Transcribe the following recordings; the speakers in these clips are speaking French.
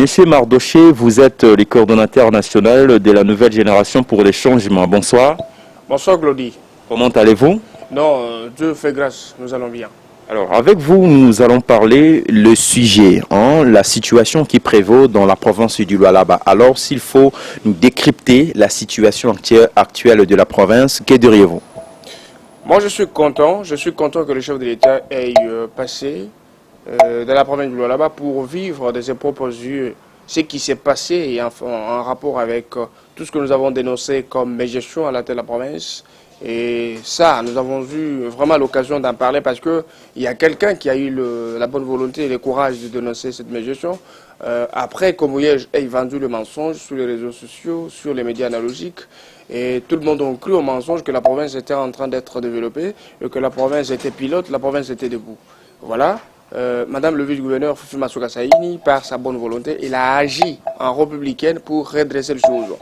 Monsieur Mardoché, vous êtes le coordonnateur national de la nouvelle génération pour les changements. Bonsoir. Bonsoir Glody. Comment allez-vous? Non, Dieu fait grâce, nous allons bien. Alors, avec vous, nous allons parler le sujet, la situation qui prévaut dans la province du Lualaba. Alors, s'il faut nous décrypter la situation actuelle de la province, que diriez-vous? Moi, je suis content que le chef de l'État ait passé dans la province du Lualaba pour vivre de ses propres yeux ce qui s'est passé et en rapport avec tout ce que nous avons dénoncé comme mégestion à la tête de la province. Et ça, nous avons eu vraiment l'occasion d'en parler parce qu'il y a quelqu'un qui a eu la bonne volonté et le courage de dénoncer cette mégestion. Après que Mouyej ait vendu le mensonge sur les réseaux sociaux, sur les médias analogiques, et tout le monde a cru au mensonge que la province était en train d'être développée, et que la province était pilote, la province était debout. Voilà. Madame le vice-gouverneur Fifi Masuka Saini, par sa bonne volonté, il a agi en républicaine pour redresser les choses.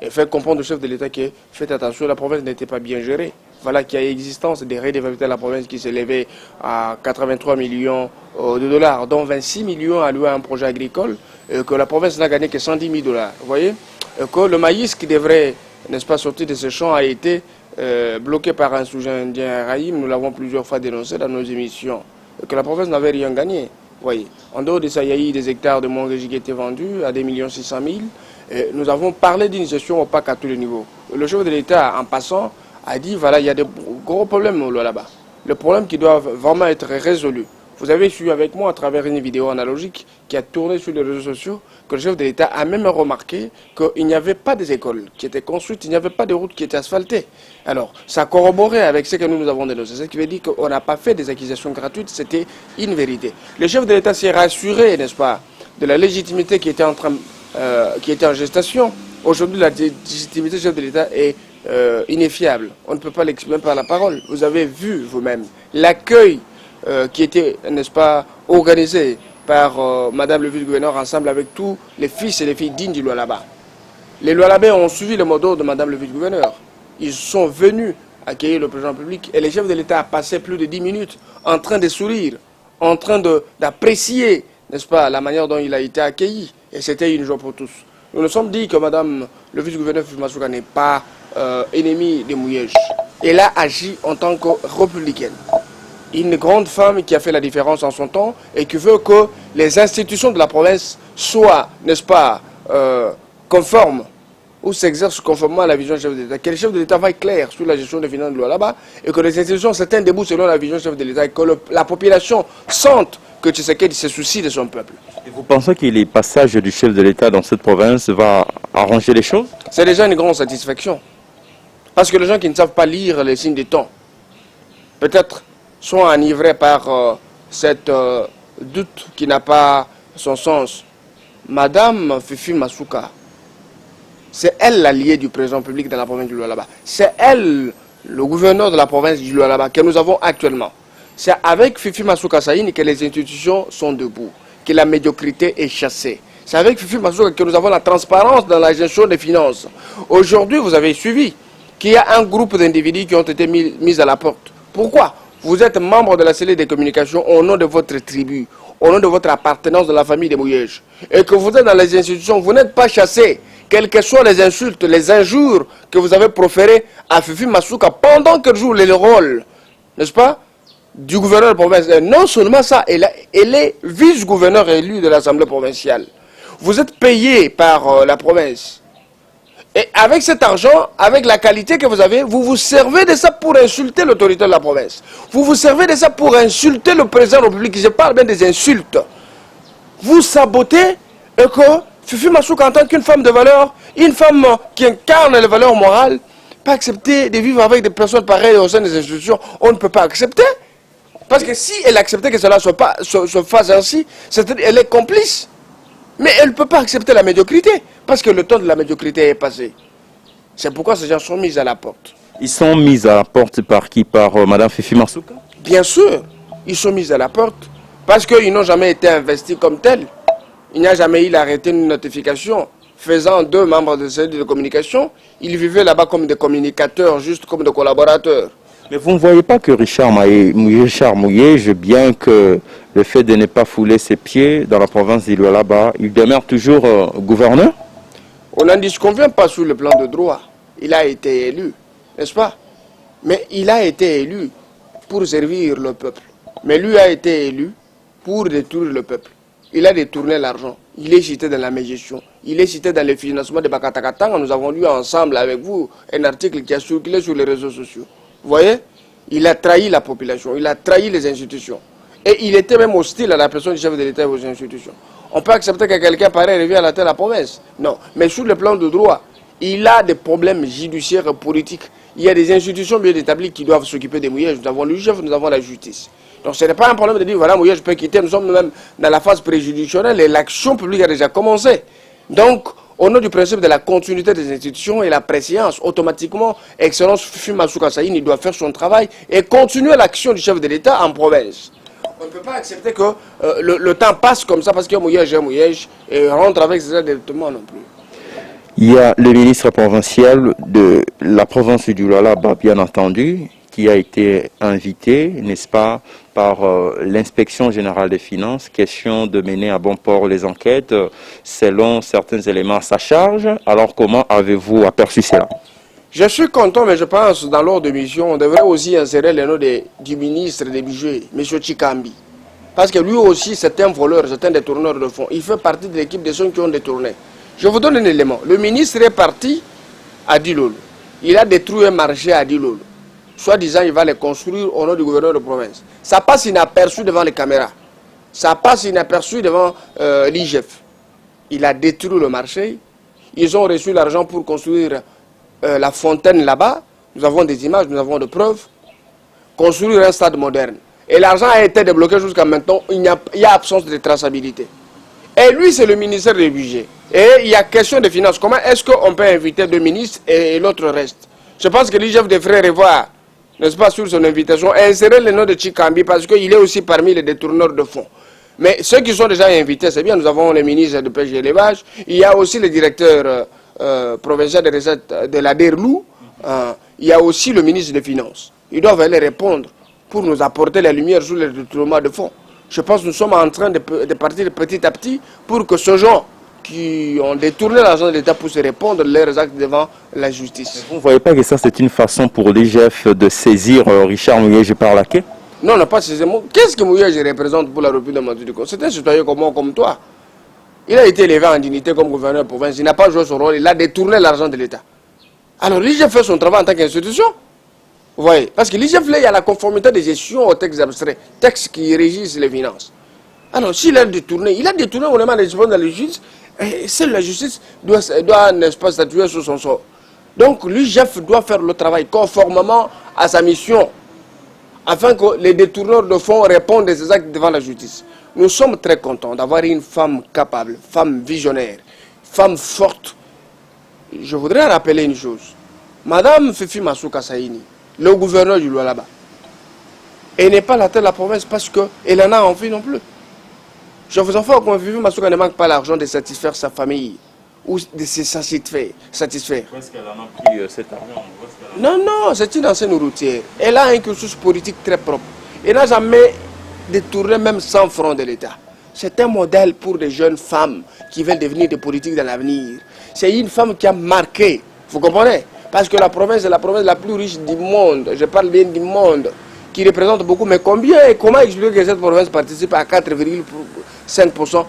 Et faire comprendre au chef de l'État que faites attention, la province n'était pas bien gérée. Voilà qu'il y a existence des redevabilités de la province qui s'élevaient à 83 millions de dollars, dont 26 millions alloués à un projet agricole, et que la province n'a gagné que 110 000 dollars. Vous voyez, et que le maïs qui devrait, n'est-ce pas, sortir de ces champs a été bloqué par un sous-indien Raïm. Nous l'avons plusieurs fois dénoncé dans nos émissions. Et que la province n'avait rien gagné. Vous voyez, en dehors de ça, il y a eu des hectares de Montérégie qui étaient vendus à 2 600 000. Et nous avons parlé d'une gestion opaque à tous les niveaux. Le chef de l'État, en passant, a dit voilà, il y a des gros problèmes là-bas. Le problème qui doit vraiment être résolu. Vous avez su avec moi à travers une vidéo analogique qui a tourné sur les réseaux sociaux que le chef de l'État a même remarqué qu'il n'y avait pas des écoles qui étaient construites, il n'y avait pas de routes qui étaient asphaltées. Alors, ça corroborait avec ce que nous avons dénoncé. Ce qui veut dire qu'on n'a pas fait des accusations gratuites, c'était une vérité. Le chef de l'État s'est rassuré, n'est-ce pas, de la légitimité qui était en gestation. Aujourd'hui, la légitimité du chef de l'État est ineffiable. On ne peut pas l'exprimer par la parole. Vous avez vu vous-même l'accueil qui était, n'est-ce pas, organisé par Madame le vice-gouverneur ensemble avec tous les fils et les filles dignes du Lualaba. Les Lualabais ont suivi le mot d'ordre de Madame le vice-gouverneur. Ils sont venus accueillir le président public et le chef de l'État a passé plus de 10 minutes en train de sourire, en train d'apprécier, n'est-ce pas, la manière dont il a été accueilli. Et c'était une joie pour tous. Nous nous sommes dit que Madame le vice-gouverneur Fumasuka n'est pas ennemie de Mouyej. Elle a agi en tant que républicaine. Une grande femme qui a fait la différence en son temps et qui veut que les institutions de la province soient, n'est-ce pas, conformes ou s'exercent conformément à la vision du chef de l'État. Que le chef de l'État va être clair sur la gestion des finances de Lualaba et que les institutions s'atteignent debout selon la vision du chef de l'État et que la population sente que Tshisekedi se soucie de son peuple. Et vous pensez que les passages du chef de l'État dans cette province va arranger les choses? C'est déjà une grande satisfaction. Parce que les gens qui ne savent pas lire les signes des temps, peut-être sont enivrés par cette doute qui n'a pas son sens. Madame Fifi Masuka, c'est elle l'alliée du président public dans la province du Lualaba. C'est elle, le gouverneur de la province du Lualaba, que nous avons actuellement. C'est avec Fifi Masuka Saini que les institutions sont debout, que la médiocrité est chassée. C'est avec Fifi Masuka que nous avons la transparence dans la gestion des finances. Aujourd'hui, vous avez suivi qu'il y a un groupe d'individus qui ont été mis à la porte. Pourquoi? Vous êtes membre de la cellule des communications au nom de votre tribu, au nom de votre appartenance dans la famille de Mouyej. Et que vous êtes dans les institutions, vous n'êtes pas chassé, quelles que soient les insultes, les injures que vous avez proférées à Fifi Masuka pendant qu'elle joue le rôle, n'est-ce pas, du gouverneur provincial. Non seulement ça, elle est vice-gouverneur élu de l'Assemblée provinciale. Vous êtes payé par la province. Et avec cet argent, avec la qualité que vous avez, vous vous servez de ça pour insulter l'autorité de la province. Vous vous servez de ça pour insulter le président de la République. Je parle bien des insultes. Vous sabotez et que Fifi Masuka, en tant qu'une femme de valeur, une femme qui incarne les valeurs morales, pas accepter de vivre avec des personnes pareilles au sein des institutions, on ne peut pas accepter. Parce que si elle acceptait que cela se fasse ainsi, elle est complice. Mais elle ne peut pas accepter la médiocrité, parce que le temps de la médiocrité est passé. C'est pourquoi ces gens sont mis à la porte. Ils sont mis à la porte par qui? Par Madame Fifi Masuka? Bien sûr, ils sont mis à la porte, parce qu'ils n'ont jamais été investis comme tels. Il n'y a jamais eu l'arrêté d'une notification faisant d'eux membres de cellule de communication. Ils vivaient là-bas comme des communicateurs, juste comme des collaborateurs. Mais vous ne voyez pas que Richard Mouyej, bien que le fait de ne pas fouler ses pieds dans la province d'Ilualaba, il demeure toujours gouverneur? On n'en disconvient pas sur le plan de droit. Il a été élu, n'est-ce pas? Mais il a été élu pour servir le peuple. Mais lui a été élu pour détruire le peuple. Il a détourné l'argent. Il est cité dans la mégestion. Il est cité dans le financement de Bakatakatanga. Nous avons lu ensemble avec vous un article qui a circulé sur les réseaux sociaux. Vous voyez? Il a trahi la population. Il a trahi les institutions. Et il était même hostile à la personne du chef de l'État et aux institutions. On peut accepter que quelqu'un pareil revienne à la tête de la province? Non. Mais sur le plan de droit, il a des problèmes judiciaires et politiques. Il y a des institutions bien établies qui doivent s'occuper des Mouyej. Nous avons le chef, nous avons la justice. Donc ce n'est pas un problème de dire, voilà, Mouyej peut quitter. Nous sommes même dans la phase préjudicielle et l'action publique a déjà commencé. Donc, au nom du principe de la continuité des institutions et la préséance, automatiquement, Excellence Fifi Masuka Saïni doit faire son travail et continuer l'action du chef de l'État en province. On ne peut pas accepter que le temps passe comme ça parce qu'il y a Mouyej et rentre avec ses endettements non plus. Il y a le ministre provincial de la province du Lualaba, bien entendu, qui a été invité, n'est-ce pas, par l'inspection générale des finances, question de mener à bon port les enquêtes selon certains éléments à sa charge. Alors comment avez-vous aperçu cela? Je suis content, mais je pense dans l'ordre de mission, on devrait aussi insérer le nom du ministre des budgets, M. Chikambi. Parce que lui aussi, c'est un voleur, c'est un détourneur de fonds. Il fait partie de l'équipe des gens qui ont détourné. Je vous donne un élément. Le ministre est parti à Dilolo. Il a détruit un marché à Dilolo. Soit-disant, il va les construire au nom du gouverneur de province. Ça passe inaperçu devant les caméras. Ça passe inaperçu devant l'IGF. Il a détruit le marché. Ils ont reçu l'argent pour construire la fontaine là-bas. Nous avons des images, nous avons des preuves. Construire un stade moderne. Et l'argent a été débloqué jusqu'à maintenant. Il y a absence de traçabilité. Et lui, c'est le ministère des budgets. Et il y a question de finances. Comment est-ce qu'on peut inviter deux ministres et l'autre reste? Je pense que l'IGF devrait revoir, n'est-ce pas, sur son invitation, et insérer le nom de Chikambi parce qu'il est aussi parmi les détourneurs de fonds. Mais ceux qui sont déjà invités, c'est bien. Nous avons le ministre de pêche et élevage. Il y a aussi le directeur provincial des recettes de la DERLU. Il y a aussi le ministre des Finances. Ils doivent aller répondre pour nous apporter la lumière sur le détournement de fonds. Je pense que nous sommes en train de partir petit à petit pour que ce genre qui ont détourné l'argent de l'État puissent répondre leurs actes devant la justice. Vous ne voyez pas que ça c'est une façon pour l'IGF de saisir Richard Mouyej par la quai? Non, non, pas saisir. Qu'est-ce que Mouyej représente pour la République de Martinique? C'est un citoyen comme moi, comme toi. Il a été élevé en dignité comme gouverneur de province. Il n'a pas joué son rôle. Il a détourné l'argent de l'État. Alors l'IGF fait son travail en tant qu'institution. Vous voyez? Parce que l'IGF, il y a la conformité de gestion aux textes abstraits, textes qui régissent les finances. Alors, s'il a détourné, on demande à répondre à la justice, et seule la justice doit n'est-ce pas, statuer sur son sort. Donc, l'IGF doit faire le travail conformément à sa mission, afin que les détourneurs de fonds répondent de ces actes devant la justice. Nous sommes très contents d'avoir une femme capable, femme visionnaire, femme forte. Je voudrais rappeler une chose. Madame Fifi Masuka Saïni, le gouverneur du Lualaba, elle n'est pas la tête de la province parce qu'elle en a envie non plus. Je vous informe que Fifi Masuka ne manque pas l'argent de satisfaire sa famille ou de se satisfaire. Où est-ce qu'elle en a pris cet argent? Non, non, c'est une ancienne routière. Elle a un cursus politique très propre. Elle n'a jamais détourné même 100 francs de l'État. C'est un modèle pour des jeunes femmes qui veulent devenir des politiques dans l'avenir. C'est une femme qui a marqué, vous comprenez? Parce que la province est la province la plus riche du monde. Je parle bien du monde, qui représente beaucoup. Mais combien et comment expliquer que cette province participe à 4,5%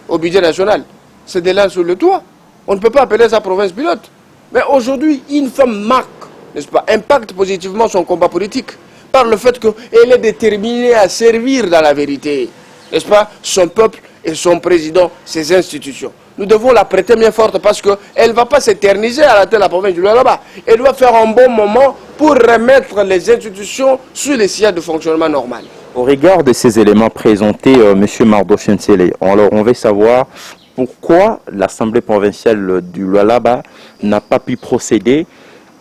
au budget national? C'est de là sur le toit. On ne peut pas appeler ça province pilote. Mais aujourd'hui, une femme marque, n'est-ce pas, impacte positivement son combat politique par le fait qu'elle est déterminée à servir dans la vérité, n'est-ce pas, son peuple et son président, ses institutions. Nous devons la prêter bien forte parce qu'elle ne va pas s'éterniser à la tête de la province du Lualaba. Elle doit faire un bon moment pour remettre les institutions sur les sièges de fonctionnement normal. Au regard de ces éléments présentés, M. Mardo Chensele, alors on veut savoir pourquoi l'Assemblée provinciale du Lualaba n'a pas pu procéder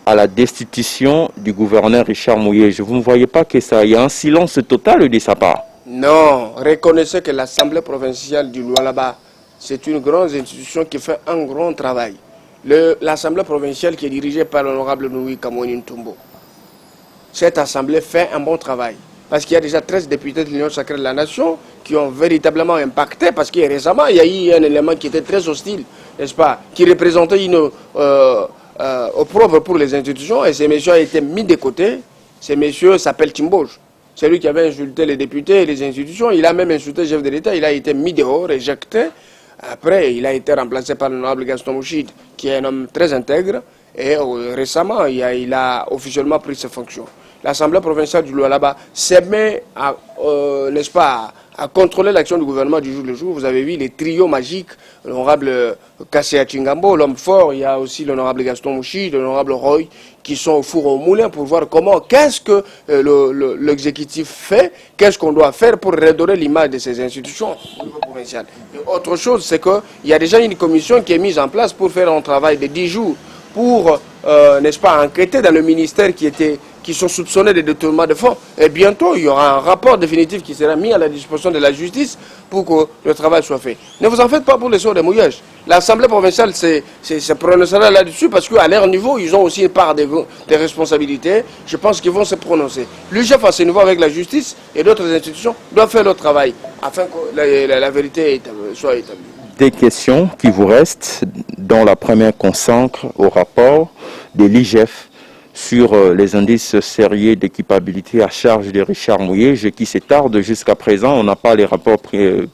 à la destitution du gouverneur Richard Mouyej. Vous ne voyez pas que ça y a un silence total de sa part? Non, reconnaissez que l'Assemblée provinciale du Lualaba, c'est une grande institution qui fait un grand travail. L'Assemblée provinciale qui est dirigée par l'honorable Noui Kamoni Ntumbo. cette assemblée fait un bon travail. Parce qu'il y a déjà 13 députés de l'Union sacrée de la nation qui ont véritablement impacté, parce que récemment, il y a eu un élément qui était très hostile, n'est-ce pas, qui représentait une opprobre pour les institutions, et ces messieurs ont été mis de côté. Ces messieurs s'appellent Timboj. C'est lui qui avait insulté les députés et les institutions. Il a même insulté le chef de l'État. Il a été mis dehors, éjecté. Après, il a été remplacé par l'honorable Gaston Mouchid, qui est un homme très intègre. Et récemment, il a officiellement pris ses fonctions. L'Assemblée provinciale du Lualaba s'est mise à, n'est-ce pas, à contrôler l'action du gouvernement du jour le jour. Vous avez vu les trios magiques, l'honorable Kassia Chingambo, l'homme fort, il y a aussi l'honorable Gaston Mouchi, l'honorable Roy, qui sont au four au moulin pour voir comment, qu'est-ce que l'exécutif fait, qu'est-ce qu'on doit faire pour redorer l'image de ces institutions au niveau provincial. Et autre chose, c'est qu'il y a déjà une commission qui est mise en place pour faire un travail de 10 jours, pour, n'est-ce pas, enquêter dans le ministère qui sont soupçonnés de détournement de fonds. Et bientôt, il y aura un rapport définitif qui sera mis à la disposition de la justice pour que le travail soit fait. Ne vous en faites pas pour les sorts des mouillages. L'Assemblée provinciale se prononcera là-dessus parce qu'à leur niveau, ils ont aussi une part des responsabilités. Je pense qu'ils vont se prononcer. L'UGF, à ce niveau, avec la justice et d'autres institutions, doivent faire leur travail afin que la vérité soit établie. Des questions qui vous restent, dont la première consacre au rapport de l'IGF sur les indices sérieux d'équipabilité à charge de Richard Mouyej qui se tarde jusqu'à présent. On n'a pas les rapports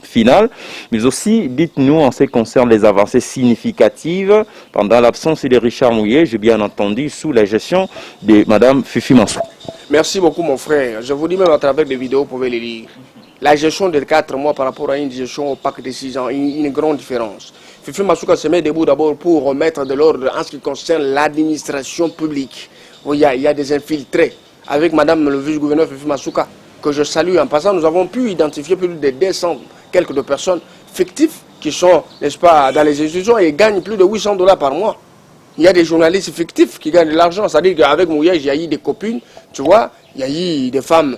finaux, mais aussi, dites-nous, en ce qui concerne les avancées significatives pendant l'absence de Richard Mouyej, bien entendu, sous la gestion de Mme Fifi Mansou. Merci beaucoup, mon frère. Je vous dis même à travers des vidéos, vous pouvez les lire. La gestion de 4 mois par rapport à une gestion opaque de 6 ans, une grande différence. Fifi Masuka se met debout d'abord pour remettre de l'ordre en ce qui concerne l'administration publique. Il y a des infiltrés. Avec Madame le vice-gouverneur Fifi Masuka, que je salue en passant, nous avons pu identifier plus de 200 quelques de personnes fictives qui sont, n'est-ce pas, dans les institutions et gagnent plus de $800 par mois. Il y a des journalistes fictifs qui gagnent de l'argent. C'est-à-dire qu'avec Mouyej, il y a eu des copines, tu vois, il y a eu des femmes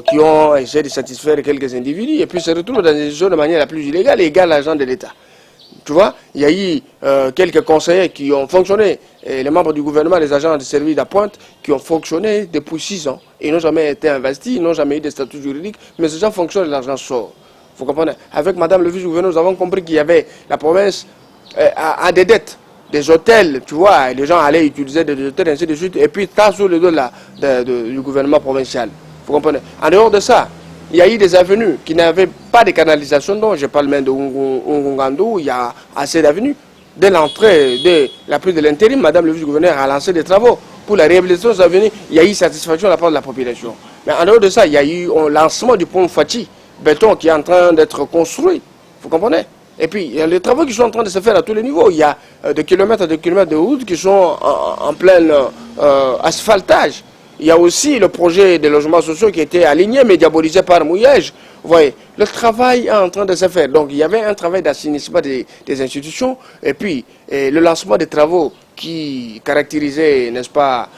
qui ont essayé de satisfaire quelques individus et puis se retrouvent dans des institutions de manière la plus illégale et égale à l'agent de l'État. Tu vois, il y a eu quelques conseillers qui ont fonctionné, et les membres du gouvernement, les agents de service d'appointe, qui ont fonctionné depuis 6 ans. Ils n'ont jamais été investis, ils n'ont jamais eu de statut juridique, mais ces gens fonctionnent et l'argent sort. Vous comprenez? Avec Madame le vice-gouverneur, nous avons compris qu'il y avait la province à des dettes, des hôtels, tu vois, les gens allaient utiliser des hôtels, ainsi de suite, et puis tas sur le dos du gouvernement provincial. Vous comprenez? En dehors de ça, il y a eu des avenues qui n'avaient pas de canalisation, donc je parle même de Ngandou, il y a assez d'avenues. Dès l'entrée de la prise de l'intérim, Madame le vice-gouverneur a lancé des travaux pour la réhabilitation des avenues. Il y a eu satisfaction de la part de la population. Mais en dehors de ça, il y a eu un lancement du pont Fati, béton qui est en train d'être construit. Vous comprenez? Et puis, il y a les travaux qui sont en train de se faire à tous les niveaux. Il y a des kilomètres de route qui sont en plein asphaltage. Il y a aussi le projet de logements sociaux qui était aligné mais diabolisé par Mouyej. Vous voyez, le travail est en train de se faire. Donc il y avait un travail d'assainissement des institutions et puis le lancement des travaux qui caractérisaient, n'est-ce pas,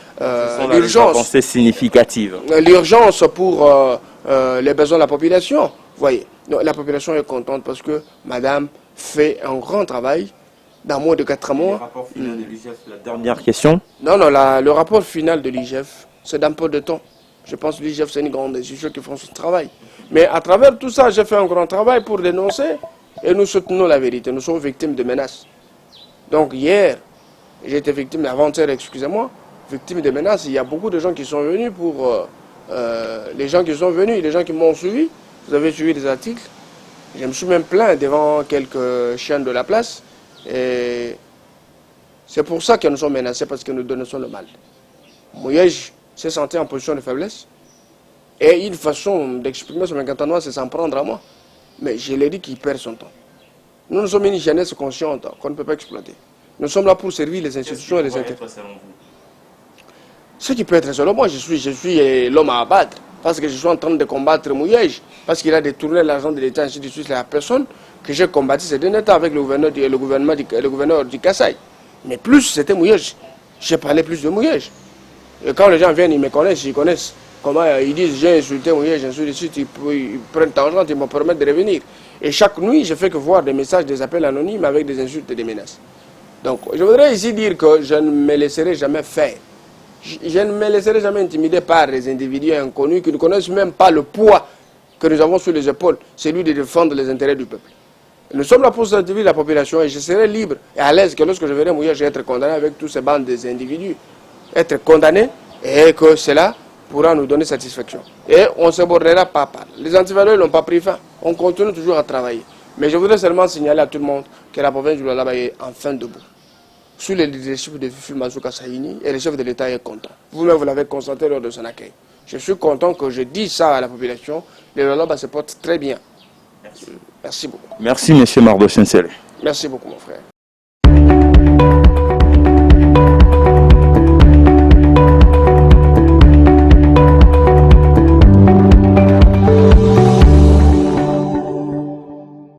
l'urgence. C'est significative. L'urgence pour les besoins de la population. Vous voyez, donc, la population est contente parce que Madame fait un grand travail. Dans moins de 4 mois. Le rapport final de l'IGF, la dernière question. Non, le rapport final de l'IGF, c'est dans peu de temps. Je pense que l'IGF, c'est une grande institution qui font son travail. Mais à travers tout ça, j'ai fait un grand travail pour dénoncer et nous soutenons la vérité. Nous sommes victimes de menaces. Donc hier, j'ai été victime, avant-hier, excusez-moi, victime de menaces. Il y a beaucoup de gens qui sont venus pour... les gens qui sont venus, les gens qui m'ont suivi, vous avez suivi des articles. Je me suis même plaint devant quelques chaînes de la place. Et c'est pour ça que nous sommes menacés, parce que nous dénonçons le mal. Mouyej s'est senti en position de faiblesse. Et une façon d'exprimer son mécontentement, c'est s'en prendre à moi. Mais je l'ai dit qu'il perd son temps. Nous sommes une jeunesse consciente qu'on ne peut pas exploiter. Nous sommes là pour servir les institutions et les intérêts. Ce qui peut être selon moi, je suis l'homme à abattre. Parce que je suis en train de combattre Mouyej. Parce qu'il a détourné l'argent de l'État, ainsi de suite. La personne que j'ai combattu ces derniers temps avec le gouverneur du Kasaï. Mais plus c'était Mouyej. J'ai parlé plus de Mouyej. Et quand les gens viennent, ils me connaissent, ils connaissent. Comment ils disent, j'ai insulté Mouyej, ainsi de suite, ils prennent l'argent, ils me permettent de revenir. Et chaque nuit, je fais que voir des messages, des appels anonymes avec des insultes et des menaces. Donc, je voudrais ici dire que je ne me laisserai jamais faire. Je ne me laisserai jamais intimider par des individus inconnus qui ne connaissent même pas le poids que nous avons sur les épaules, celui de défendre les intérêts du peuple. Nous sommes là pour servir la population et je serai libre et à l'aise que lorsque je verrai mourir, je vais être condamné avec tous ces bandes des individus. Être condamné et que cela pourra nous donner satisfaction. Et on ne se bordera pas par. Les antivaleurs n'ont pas pris fin. On continue toujours à travailler. Mais je voudrais seulement signaler à tout le monde que la province du Lualaba est enfin debout. Sous le leadership de Fifi Mazouka Saïni, et le chef de l'État est content. Vous-même, vous l'avez constaté lors de son accueil. Je suis content que je dise ça à la population. Le Lualaba se porte très bien. Merci beaucoup. Merci, M. Mardo Sincere. Merci beaucoup, mon frère.